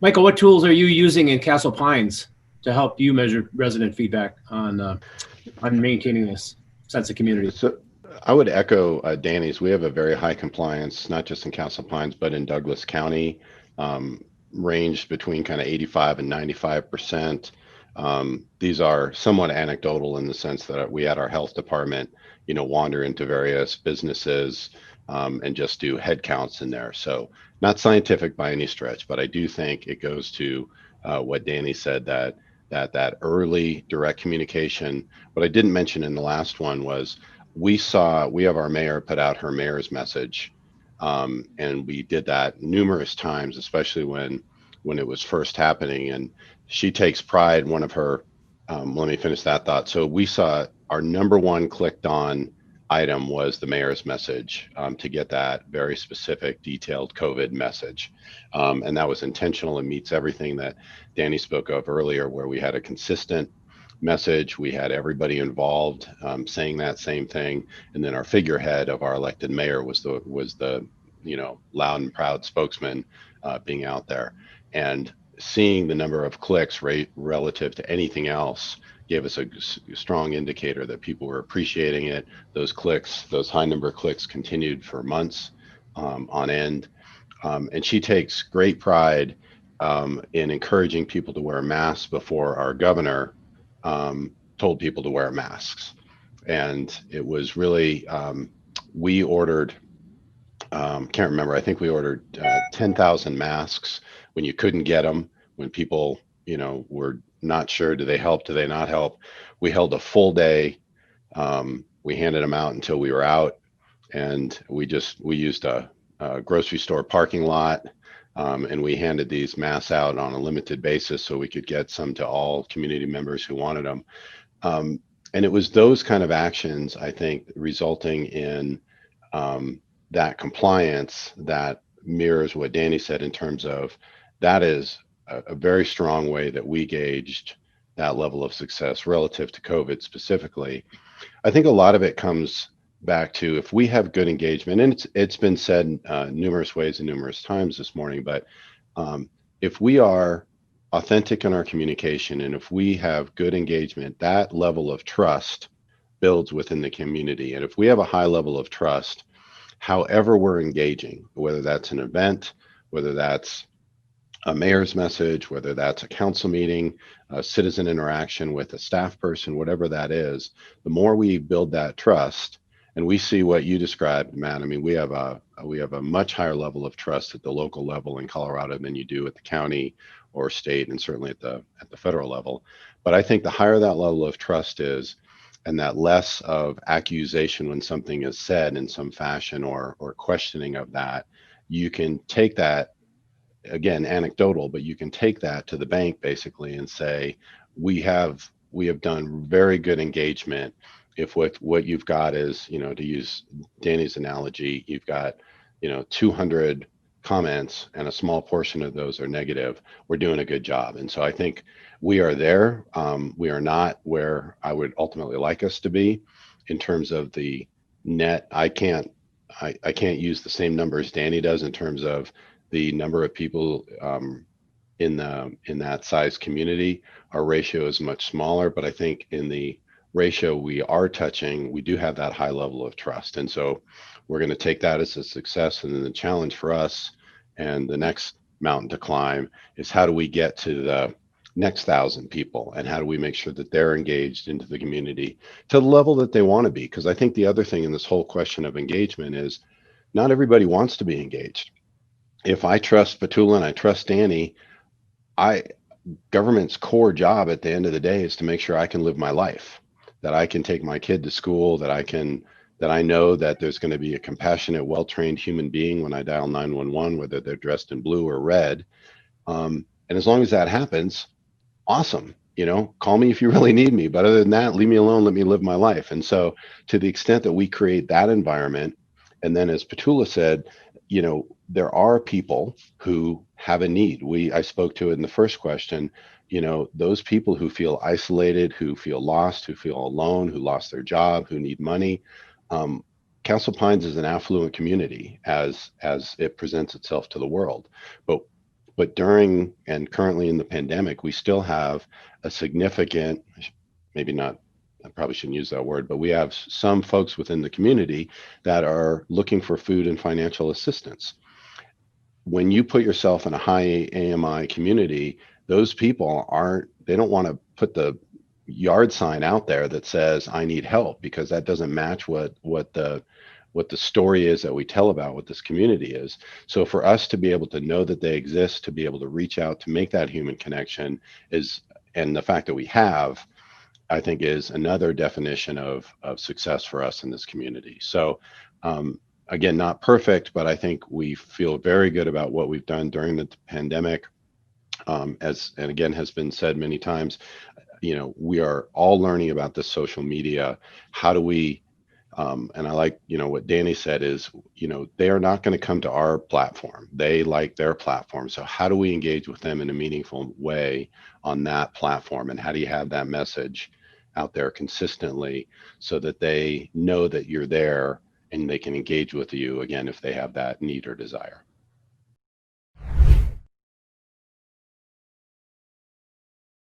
Michael, what tools are you using in Castle Pines to help you measure resident feedback on maintaining this sense of community? So I would echo Danny's. We have a very high compliance, not just in Castle Pines, but in Douglas County, um, ranged between kind of 85 and 95%. These are somewhat anecdotal in the sense that we had our health department, wander into various businesses and just do head counts in there. So not scientific by any stretch, but I do think it goes to what Danny said, that early direct communication. What I didn't mention in the last one was we have our mayor put out her mayor's message, and we did that numerous times, especially when it was first happening. And she takes pride. One of her, let me finish that thought. So we saw our number one clicked on item was the mayor's message, to get that very specific, detailed COVID message, and that was intentional and meets everything that Danny spoke of earlier, where we had a consistent message. We had everybody involved saying that same thing, and then our figurehead of our elected mayor was the loud and proud spokesman being out there, and seeing the number of clicks rate relative to anything else gave us a strong indicator that people were appreciating it. Those clicks, those high number of clicks, continued for months on end, and she takes great pride in encouraging people to wear masks before our governor told people to wear masks. And it was really, we ordered, can't remember, I think we ordered 10,000 masks when you couldn't get them, when people, were not sure, do they help, do they not help? We held a full day. We handed them out until we were out. And we used a grocery store parking lot, and we handed these masks out on a limited basis so we could get some to all community members who wanted them. And it was those kind of actions, I think, resulting in that compliance that mirrors what Danny said in terms of that is a very strong way that we gauged that level of success relative to COVID specifically. I think a lot of it comes back to if we have good engagement, and it's been said numerous ways and numerous times this morning, but if we are authentic in our communication and if we have good engagement, that level of trust builds within the community. And if we have a high level of trust, however we're engaging, whether that's an event, whether that's a mayor's message, whether that's a council meeting, a citizen interaction with a staff person, whatever that is, the more we build that trust, and we see what you described, Matt. I mean, we have a much higher level of trust at the local level in Colorado than you do at the county or state, and certainly at the federal level. But I think the higher that level of trust is, and that less of accusation when something is said in some fashion or questioning of that, you can take that, again, anecdotal, but you can take that to the bank basically and say, we have done very good engagement. If what you've got is, to use Danny's analogy, you've got, 200 comments and a small portion of those are negative, we're doing a good job. And so I think we are there. We are not where I would ultimately like us to be in terms of the net. I can't use the same numbers Danny does in terms of the number of people in that size community. Our ratio is much smaller, but I think in the ratio we are touching, we do have that high level of trust. And so we're going to take that as a success. And then the challenge for us and the next mountain to climb is how do we get to the next 1,000 people, and how do we make sure that they're engaged into the community to the level that they want to be? Because I think the other thing in this whole question of engagement is not everybody wants to be engaged. If I trust Petula and I trust Danny, I government's core job at the end of the day is to make sure I can live my life, that I can take my kid to school, that I know that there's going to be a compassionate, well-trained human being when I dial 911, whether they're dressed in blue or red. And as long as that happens, awesome. Call me if you really need me. But other than that, leave me alone. Let me live my life. And so to the extent that we create that environment, and then as Petula said, there are people who have a need. I spoke to it in the first question, those people who feel isolated, who feel lost, who feel alone, who lost their job, who need money. Castle Pines is an affluent community as it presents itself to the world. But But during and currently in the pandemic, we still have a significant, maybe not, I probably shouldn't use that word, but we have some folks within the community that are looking for food and financial assistance. When you put yourself in a high AMI community, those people they don't want to put the yard sign out there that says I need help, because that doesn't match what the story is that we tell about what this community is. So for us to be able to know that they exist, to be able to reach out, to make that human connection is, and the fact that we have, I think, is another definition of success for us in this community. So again, not perfect, but I think we feel very good about what we've done during the pandemic. As and again has been said many times, we are all learning about this social media. How do we and I like, what Danny said is, they are not going to come to our platform. They like their platform. So how do we engage with them in a meaningful way on that platform? And how do you have that message out there consistently so that they know that you're there and they can engage with you again if they have that need or desire?